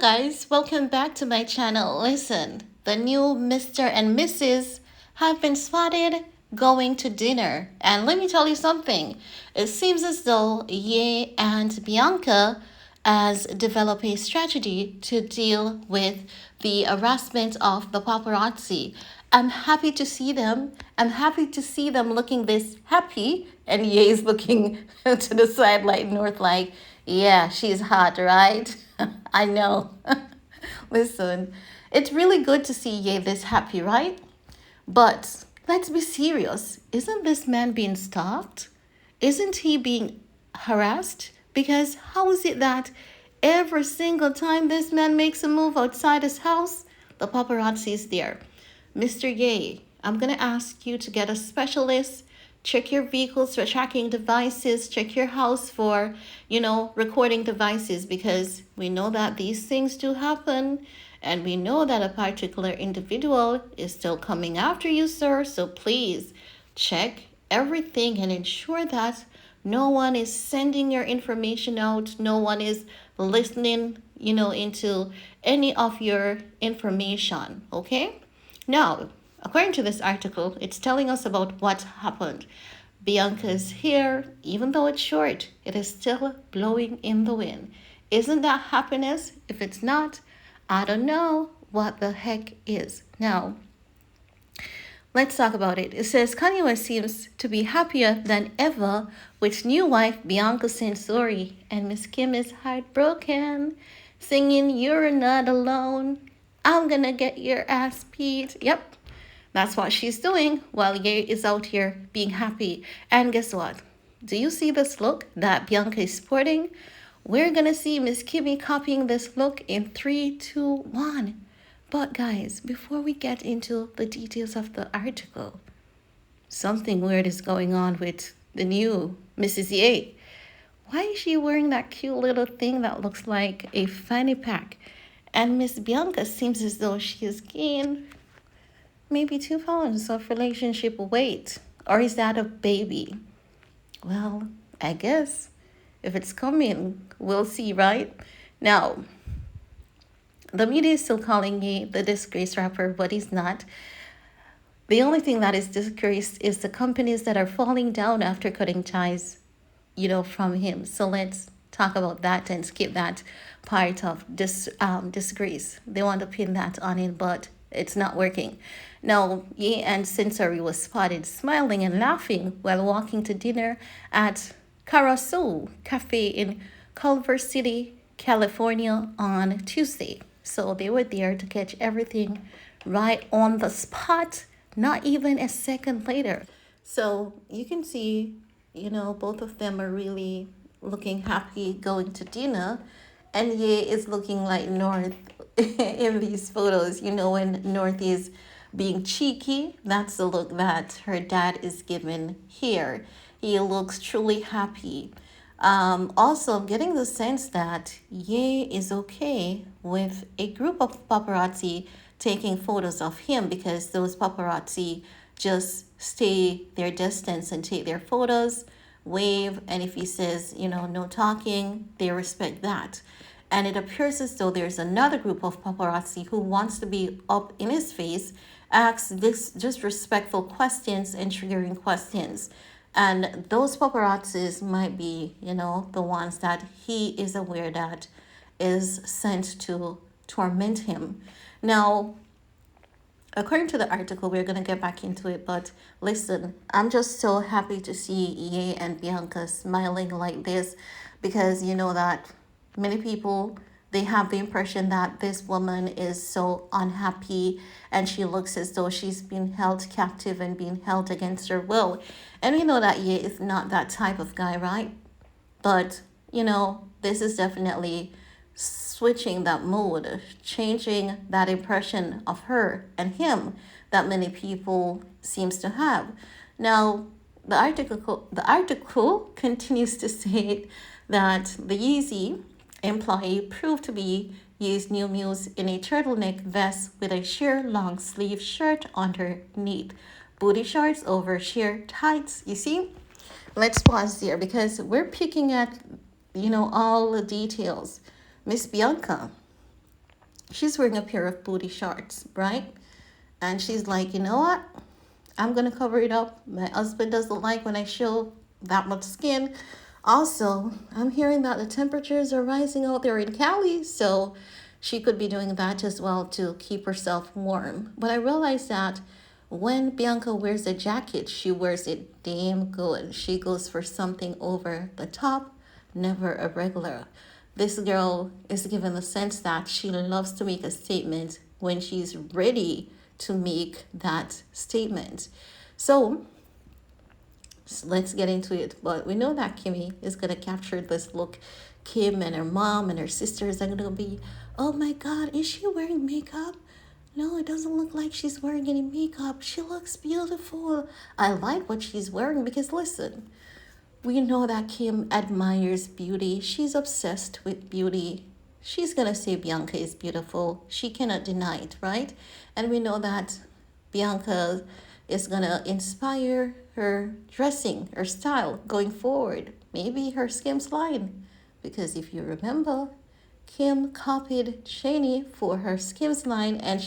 guys, welcome back to my channel. Listen, the new Mr. and Mrs. have been spotted going to dinner. And let me tell you something. It seems as though Ye and Bianca has developed a strategy to deal with the harassment of the paparazzi. I'm happy to see them. I'm happy to see them looking this happy. And Ye is looking to the side like north like, yeah, she's hot, right? I know. Listen, it's really good to see Ye this happy, right? But let's be serious. Isn't this man being stalked? Isn't he being harassed? Because how is it that every single time this man makes a move outside his house, the paparazzi is there? Mr. Ye, I'm going to ask you to get a specialist. Check your vehicles for tracking devices. Check your house for, recording devices, because we know that these things do happen. And we know that a particular individual is still coming after you, sir. So please check everything and ensure that no one is sending your information out. No one is listening, into any of your information. Okay? Now, according to this article, it's telling us about what happened. Bianca's hair, even though it's short, it is still blowing in the wind. Isn't that happiness? If it's not, I don't know what the heck is. Now, let's talk about it. It says Kanye West seems to be happier than ever with new wife Bianca Censori, and Miss Kim is heartbroken, singing "You're Not Alone. I'm gonna get your ass beat." Yep, that's what she's doing while Ye is out here being happy. And guess what? Do you see this look that Bianca is sporting? We're gonna see Miss Kimmy copying this look in 3, 2, 1. But guys, before we get into the details of the article, something weird is going on with the new Mrs. Ye. Why is she wearing that cute little thing that looks like a fanny pack? And Miss Bianca seems as though she has gained maybe 2 pounds of relationship weight. Or is that a baby? Well, I guess if it's coming, we'll see, right? Now, the media is still calling Ye the disgraced rapper, but he's not. The only thing that is disgraced is the companies that are falling down after cutting ties, from him. So let's talk about that and skip that part of disgrace. They want to pin that on him, but it's not working. Now, Ye and Censori was spotted smiling and laughing while walking to dinner at Carousel Cafe in Culver City, California on Tuesday. So they were there to catch everything right on the spot, not even a second later. So you can see, both of them are really looking happy going to dinner. And Ye is looking like North in these photos. When North is being cheeky, that's the look that her dad is given here. He looks truly happy. Also, I'm getting the sense that Ye is okay with a group of paparazzi taking photos of him, because those paparazzi just stay their distance and take their photos, wave, and if he says, no talking, they respect that. And it appears as though there's another group of paparazzi who wants to be up in his face, asks this disrespectful questions and triggering questions. And those paparazzis might be, the ones that he is aware that is sent to torment him. Now, according to the article, we're going to get back into it. But listen, I'm just so happy to see Ye and Bianca smiling like this, because that many people, they have the impression that this woman is so unhappy and she looks as though she's been held captive and being held against her will. And we know that Ye is not that type of guy, right? But, this is definitely switching that mood, changing that impression of her and him that many people seems to have. Now, the article continues to say that the Yeezy employee proved to be Ye's new muse in a turtleneck vest with a sheer long sleeve shirt underneath, booty shorts over sheer tights. You see? Let's pause there because we're picking at, all the details. Miss Bianca, She's wearing a pair of booty shorts, right? And she's like, you know what? I'm gonna cover it up. My husband doesn't like when I show that much skin. Also, I'm hearing that the temperatures are rising out there in Cali, so she could be doing that as well to keep herself warm. But I realized that when Bianca wears a jacket, she wears it damn good. She goes for something over the top, never a regular. This girl is given the sense that she loves to make a statement when she's ready to make that statement. So let's get into it. But we know that Kimmy is going to capture this look. Kim and her mom and her sisters are going to be, oh my God, is she wearing makeup? No, it doesn't look like she's wearing any makeup. She looks beautiful. I like what she's wearing because listen, we know that Kim admires beauty. She's obsessed with beauty. She's going to say Bianca is beautiful. She cannot deny it, right? And we know that Bianca is going to inspire her dressing, her style going forward. Maybe her Skims line. Because if you remember, Kim copied Cheney for her Skims line, and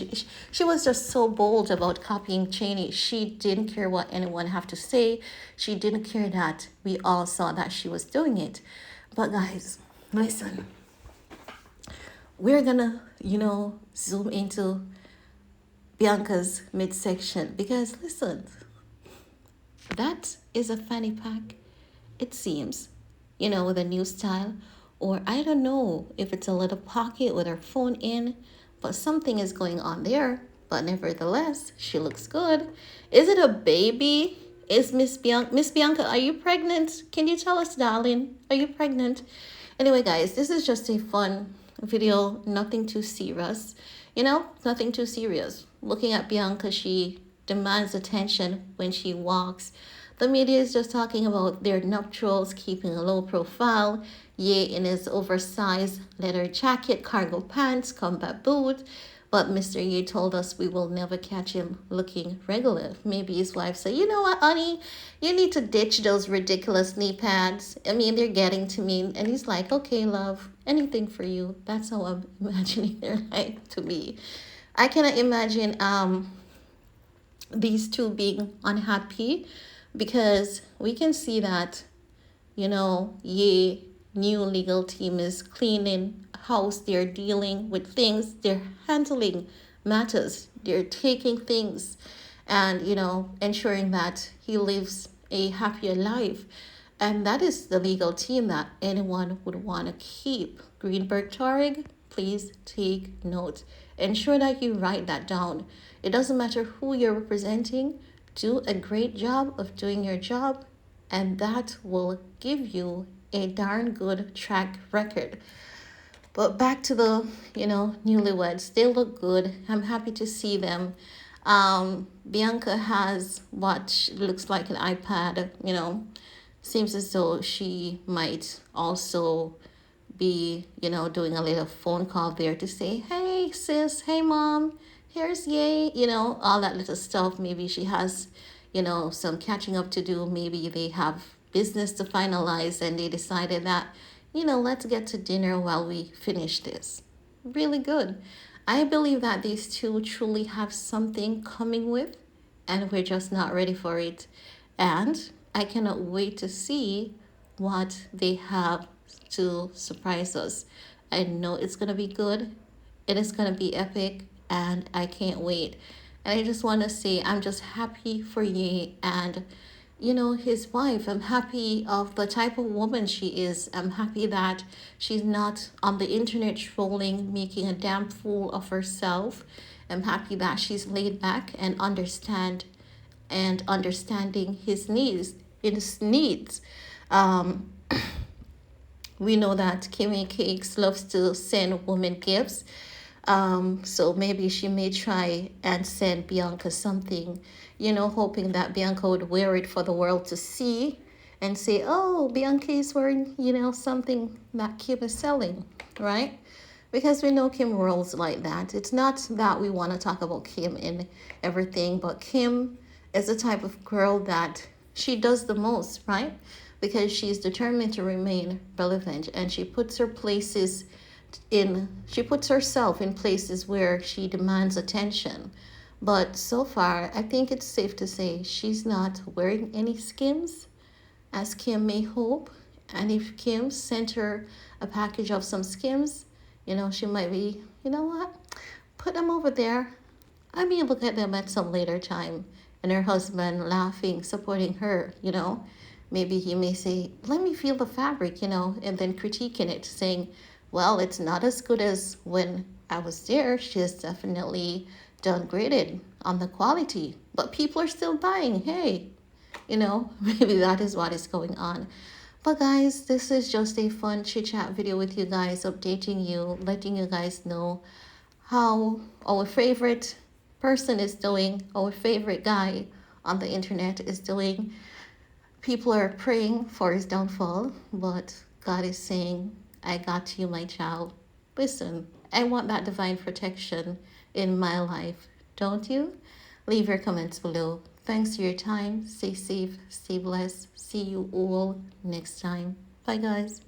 she was just so bold about copying Cheney. She didn't care what anyone have to say. She didn't care that we all saw that she was doing it. But guys, listen, we're gonna, zoom into Bianca's midsection because listen, that is a fanny pack, it seems, with a new style. Or I don't know if it's a little pocket with her phone in, but something is going on there. But nevertheless, she looks good. Is it a baby? Is Miss Bianca, are you pregnant? Can you tell us, darling? Are you pregnant? Anyway, guys, this is just a fun video, nothing too serious. Nothing too serious. Looking at Bianca, she demands attention when she walks. The media is just talking about their nuptials, keeping a low profile. Ye in his oversized leather jacket, cargo pants, combat boots. But Mr. Ye told us we will never catch him looking regular. Maybe his wife said, you know what, honey, you need to ditch those ridiculous knee pads. I mean, they're getting to me. And he's like, okay, love, anything for you. That's how I'm imagining their life to be. I cannot imagine these two being unhappy because we can see that, Ye new legal team is cleaning house, they're dealing with things, they're handling matters, they're taking things and ensuring that he lives a happier life. And that is the legal team that anyone would want to keep. Greenberg Torrig, please take note. Ensure that you write that down. It doesn't matter who you're representing, do a great job of doing your job, and that will give you a darn good track record. But back to the, newlyweds. They look good. I'm happy to see them. Bianca has what looks like an iPad, Seems as though she might also be, doing a little phone call there to say, hey, sis, hey, mom, here's Yay, all that little stuff. Maybe she has, some catching up to do. Maybe they have business to finalize and they decided that, let's get to dinner while we finish this. Really good. I believe that these two truly have something coming with, and we're just not ready for it. And I cannot wait to see what they have to surprise us. I know it's going to be good. It is going to be epic, and I can't wait. And I just want to say I'm just happy for Ye and his wife. I'm happy of the type of woman she is. I'm happy that she's not on the internet trolling, making a damn fool of herself. I'm happy that she's laid back and understanding his needs. Um, we know that Kimmy Cakes loves to send women gifts. So maybe she may try and send Bianca something, hoping that Bianca would wear it for the world to see and say, oh, Bianca is wearing, something that Kim is selling, right? Because we know Kim rolls like that. It's not that we want to talk about Kim and everything, but Kim is the type of girl that she does the most, right? Because she's determined to remain relevant and she puts her places She puts herself in places where she demands attention. But so far, I think it's safe to say she's not wearing any skims, as Kim may hope. And if Kim sent her a package of some skims, she might be, you know what, put them over there. I may look at them at some later time. And her husband laughing, supporting her, Maybe he may say, let me feel the fabric, and then critiquing it, saying, well, it's not as good as when I was there. She has definitely downgraded on the quality, but people are still buying. Hey, maybe that is what is going on. But guys, this is just a fun chit chat video with you guys, updating you, letting you guys know how our favorite person is doing, our favorite guy on the internet is doing. People are praying for his downfall, but God is saying, I got you, my child. Listen, I want that divine protection in my life. Don't you? Leave your comments below. Thanks for your time. Stay safe, stay blessed. See you all next time. Bye, guys.